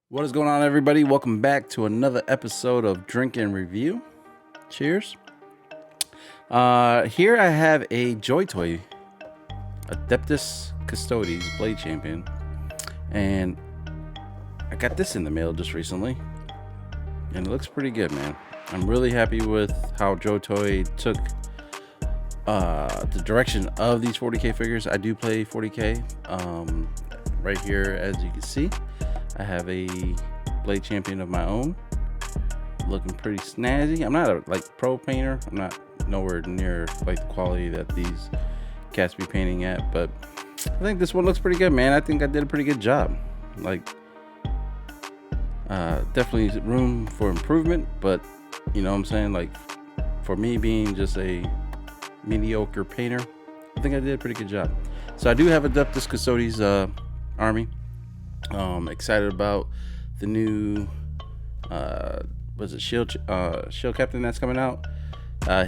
What is going on, everybody? Welcome back to another episode of Drink and Review. Cheers. Here I have a Joy Toy Adeptus Custodes Blade Champion, and I got this in the mail just recently, and it looks pretty good, man. I'm really happy with how Joy Toy took the direction of these 40k figures. I do play 40k. Right here, as you can see, I have a Blade Champion of my own, looking pretty snazzy. I'm not a pro painter. I'm not nowhere near like the quality that these cats be painting at, but I think this one looks pretty good, man. I think I did a pretty good job. Definitely room for improvement, but you know what I'm saying, like, for me being just a mediocre painter, I think I did a pretty good job. So I do have Adeptus Custodes army. Excited about the new shield captain that's coming out.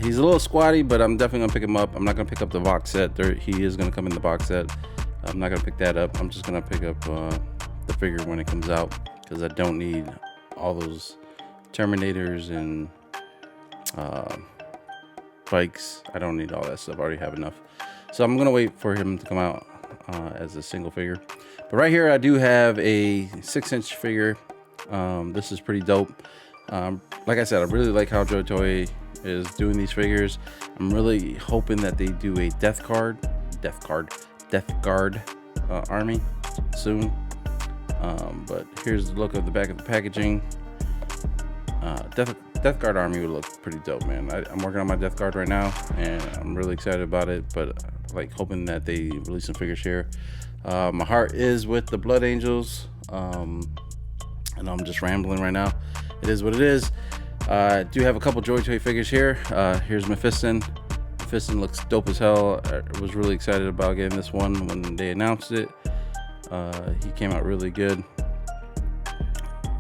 He's a little squatty, but I'm definitely gonna pick him up. I'm not gonna pick up the box set. He is gonna come in the box set. I'm not gonna pick that up. I'm just gonna pick up the figure when it comes out, because I don't need all those Terminators and bikes. I don't need all that stuff. I already have enough. So I'm gonna wait for him to come out as a single figure. But right here I do have a 6-inch figure. This is pretty dope. Like I said, I really like how Joy Toy is doing these figures. I'm really hoping that they do a Death Guard army soon. But here's the look of the back of the packaging. Death Guard army would look pretty dope, man. I'm working on my Death Guard right now, and I'm really excited about it, but like hoping that they release some figures here. My heart is with the Blood Angels. And I'm just rambling right now. It is what it is. I do have a couple Joy Toy figures here. Here's Mephiston. Mephiston looks dope as hell. I was really excited about getting this one when they announced it. He came out really good.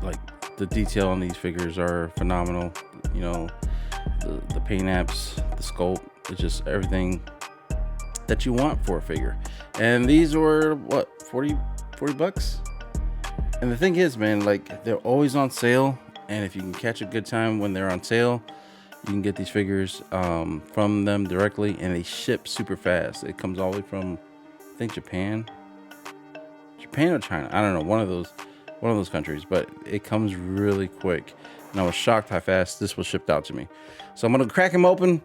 Like, the detail on these figures are phenomenal. You know, the paint apps, the sculpt, it's just everything that you want for a figure. And these were what, 40 bucks? And the thing is, man, like, they're always on sale, and if you can catch a good time when they're on sale, you can get these figures from them directly, and they ship super fast. It comes all the way from, I think, Japan or China, I don't know, one of those countries, but it comes really quick, and I was shocked how fast this was shipped out to me. So I'm gonna crack him open,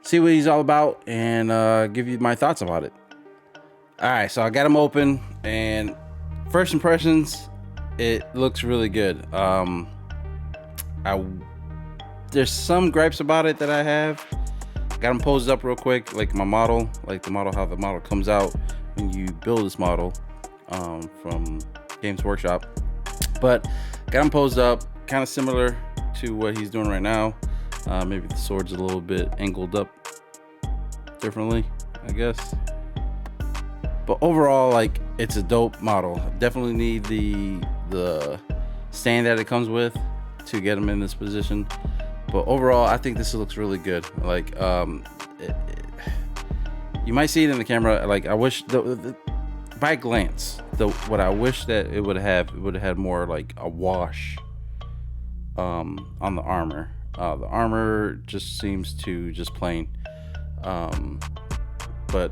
see what he's all about, and give you my thoughts about it. All right, so I got him open, and first impressions, it looks really good. There's some gripes about it that I have. Got him posed up real quick, like my model, how the model comes out when you build this model from Games Workshop. But got him posed up, kind of similar to what he's doing right now. Maybe the sword's a little bit angled up differently, I guess. But overall, like, it's a dope model. Definitely need the stand that it comes with to get him in this position. But overall, I think this looks really good. Like, you might see it in the camera. Like, I wish by glance, what I wish that it would have had more like a wash on the armor. The armor just seems to just plain. But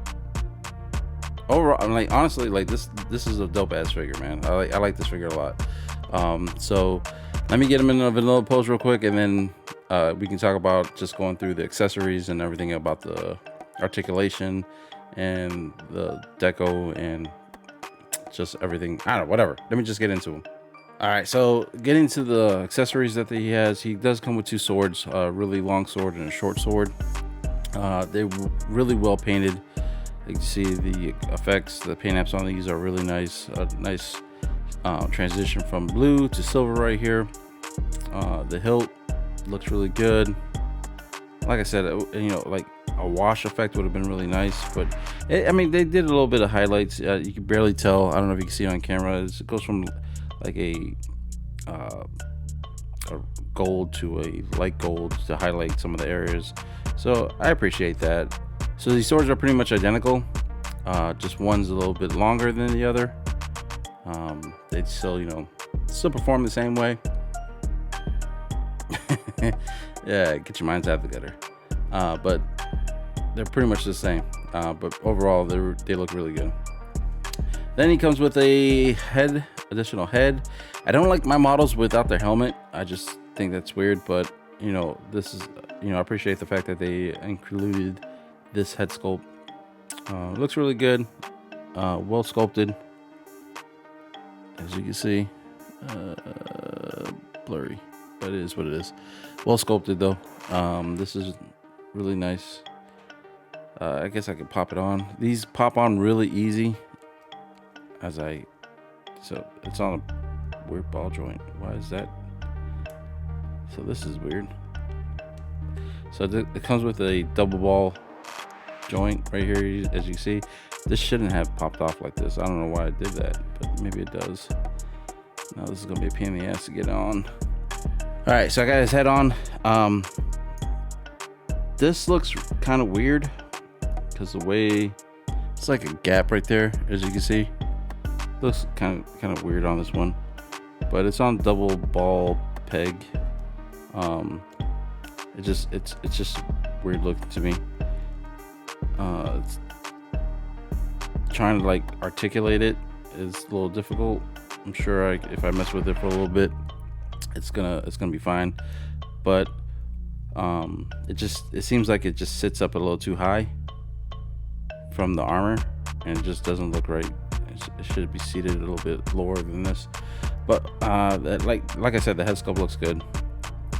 overall, I'm like, honestly, like, this is a dope ass figure, man. I like this figure a lot. So let me get him in a vanilla pose real quick, and then we can talk about just going through the accessories and everything about the articulation and the deco and just everything. I don't know, whatever. Let me just get into him. All right, so getting to the accessories that he has, he does come with two swords, a really long sword and a short sword. They're really well painted. You can see the effects, the paint apps on these are really nice. A nice transition from blue to silver right here. The hilt looks really good. Like I said, you know, like a wash effect would have been really nice, but I mean, they did a little bit of highlights. You can barely tell. I don't know if you can see it on camera. It goes from like a gold to a light gold to highlight some of the areas. So I appreciate that. So these swords are pretty much identical. Just one's a little bit longer than the other. They still, you know, Still perform the same way. Yeah, get your minds out of the gutter. But they're pretty much the same. But overall, they look really good. Then he comes with a additional head. I don't like my models without their helmet. I just think that's weird. But you know, this is, you know, I appreciate the fact that they included this head sculpt. Looks really good. Well sculpted, as you can see. Blurry, but it is what it is. Well sculpted though. This is really nice. I guess I could pop it on. These pop on really easy. So it's on a weird ball joint. Why is that? So this is weird. So it comes with a double ball joint right here, as you see. This shouldn't have popped off like this. I don't know why I did that, but maybe it does. Now this is gonna be a pain in the ass to get on. All right, so I got his head on. This looks kind of weird because the way it's like a gap right there, as you can see. Looks kind of weird on this one, but it's on double ball peg. It's just weird look to me. It's trying to like articulate it is a little difficult. I'm sure if I mess with it for a little bit, it's gonna be fine. But it seems like it just sits up a little too high from the armor, and it just doesn't look right. It should be seated a little bit lower than this. But like I said, the head sculpt looks good.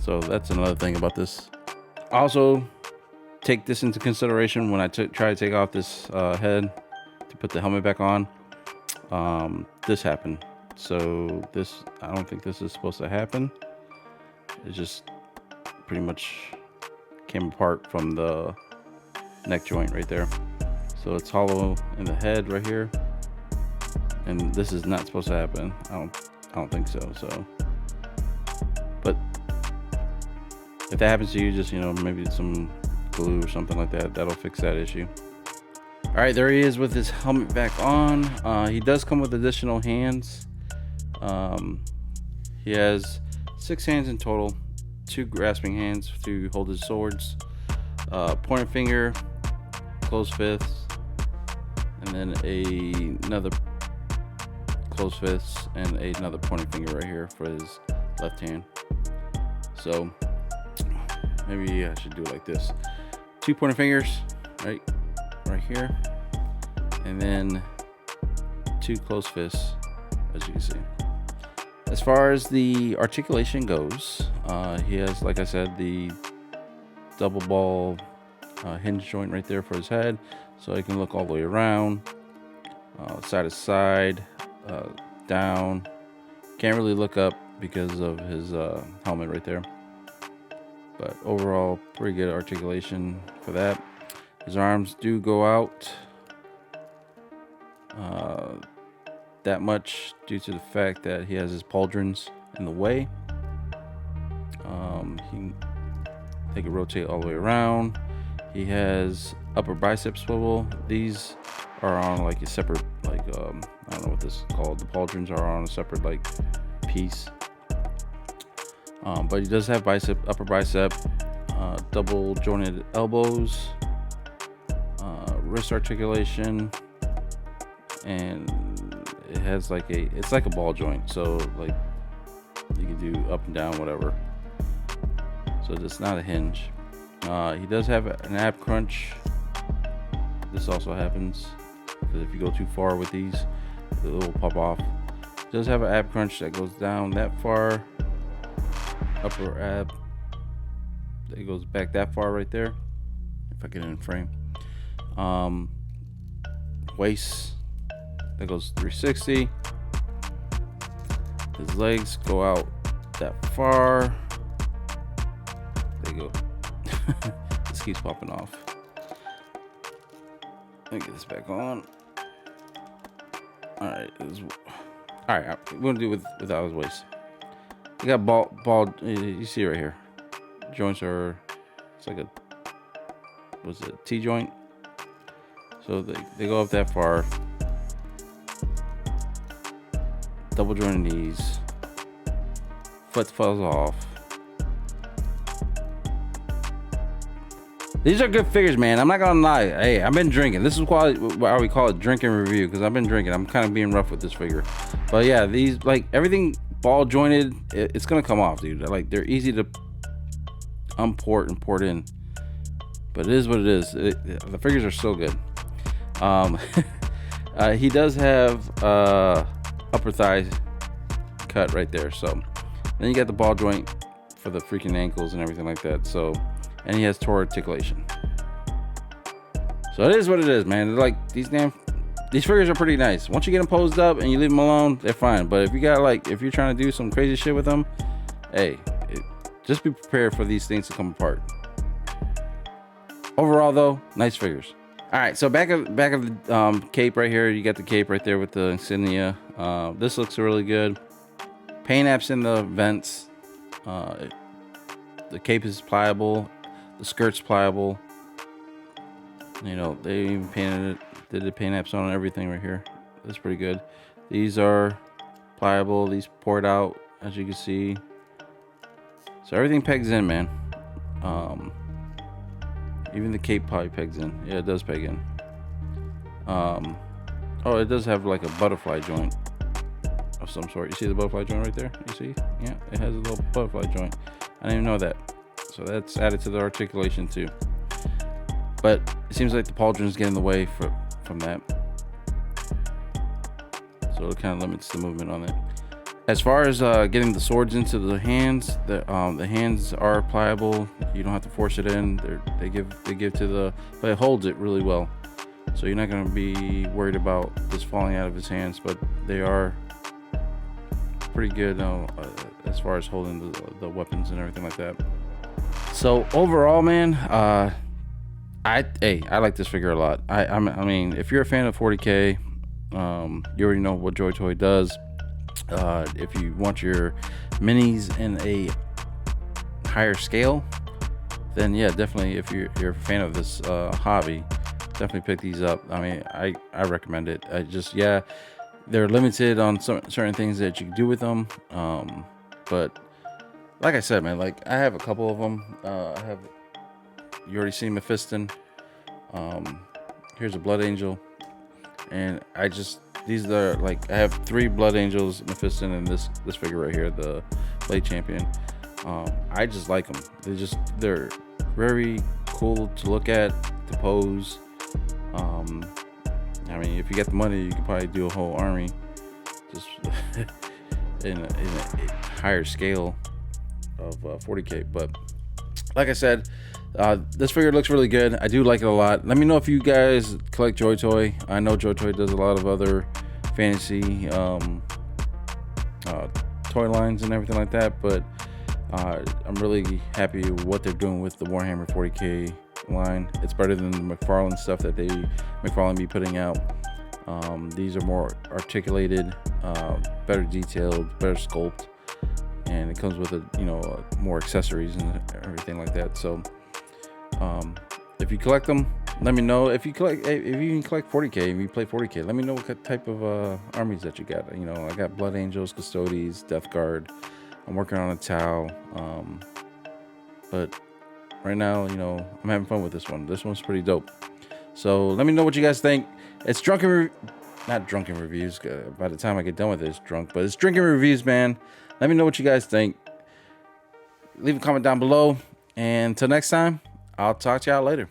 So that's another thing about this. Also, take this into consideration when I try to take off this head to put the helmet back on. This happened. So I don't think this is supposed to happen. It just pretty much came apart from the neck joint right there. So it's hollow in the head right here, and this is not supposed to happen. I don't think so. So, but if that happens to you, just, you know, maybe some glue or something like that, that'll fix that issue. All right, there he is with his helmet back on. He does come with additional hands. He has 6 hands in total, 2 grasping hands to hold his swords, pointer finger, closed fist, and then another closed fist and another pointer finger right here for his left hand. So maybe I should do it like this: 2 pointer fingers right here, and then 2 closed fists, as you can see. As far as the articulation goes, he has, like I said, the double ball hinge joint right there for his head, so he can look all the way around, side to side, down. Can't really look up because of his helmet right there, but overall pretty good articulation for that. His arms do go out that much due to the fact that he has his pauldrons in the way. They can rotate all the way around. He has upper bicep swivel. These are on like a separate, like I don't know what this is called. The pauldrons are on a separate like piece. But he does have upper bicep, double jointed elbows, wrist articulation, and it has like it's like a ball joint, so like you can do up and down, whatever. So it's not a hinge. He does have an ab crunch. This also happens because if you go too far with these, it will pop off. It does have an ab crunch that goes down that far. Upper ab, it goes back that far right there. If I get it in frame. Waist, that goes 360. His legs go out that far. They go. This keeps popping off. Let me get this back on. All right, we're gonna do it without his waist. You got ball. You see it right here. Joints are. It's like a. What's it? T joint. So they go up that far. Double jointed knees. foot falls off. These are good figures, man. I'm not gonna lie. Hey, I've been drinking. This is why we call it drinking review, because I've been drinking. I'm kind of being rough with this figure, but yeah, these, like, everything ball jointed. It's gonna come off, dude. Like, they're easy to unport and port in, but it is what it is. The figures are so good. He does have upper thigh cut right there. So then you got the ball joint for the freaking ankles and everything like that. So, and he has toe articulation. So it is what it is, man. Like, these figures are pretty nice. Once you get them posed up and you leave them alone, they're fine. But if you got, like, if you're trying to do some crazy shit with them, hey, just be prepared for these things to come apart. Overall, though, nice figures. All right, so back of the cape right here, you got the cape right there with the insignia. This looks really good. Paint apps in the vents. The cape is pliable. The skirt's pliable. You know, they even painted it. Did the paint apps on everything right here. That's pretty good. These are pliable. These poured out, as you can see. So everything pegs in, man. Even the cape probably pegs in. Yeah, it does peg in. Oh, it does have like a butterfly joint of some sort. You see the butterfly joint right there? You see? Yeah, it has a little butterfly joint. I didn't even know that. So that's added to the articulation too. But it seems like the pauldron's getting in the way from that. So it kind of limits the movement on it. As far as getting the swords into the hands, the hands are pliable. You don't have to force it in. They give to the, but it holds it really well. So you're not going to be worried about this falling out of his hands. But they are pretty good as far as holding the weapons and everything like that. So overall, man, I like this figure a lot. I mean, if you're a fan of 40K, you already know what Joy Toy does. If you want your minis in a higher scale, then yeah, definitely. If you're a fan of this hobby, definitely pick these up. I mean, I recommend it. Yeah, they're limited on certain things that you can do with them. But like I said, man, like I have a couple of them. You already seen Mephiston. Here's a Blood Angel, and these are like, I have 3 Blood Angels, Mephiston, and this figure right here, the Blade Champion. I just like them. They're very cool to look at, to pose. I mean, if you got the money, you could probably do a whole army, just in a higher scale of 40K. But like I said, this figure looks really good. I do like it a lot. Let me know if you guys collect Joy Toy. I know Joy Toy does a lot of other fantasy toy lines and everything like that, but I'm really happy with what they're doing with the Warhammer 40K line. It's better than the McFarlane stuff that McFarlane be putting out. These are more articulated, better detailed, better sculpt, and it comes with more accessories and everything like that. So if you collect them, let me know. If you can collect 40K, if you play 40K, let me know what type of armies that you got. I got Blood Angels, Custodes, Death Guard. I'm working on a Tau. But right now, I'm having fun with this one. This one's pretty dope. So let me know what you guys think. It's not drunken reviews. By the time I get done with it, it's drunk. But it's drinking reviews, man. Let me know what you guys think. Leave a comment down below. And until next time, I'll talk to y'all later.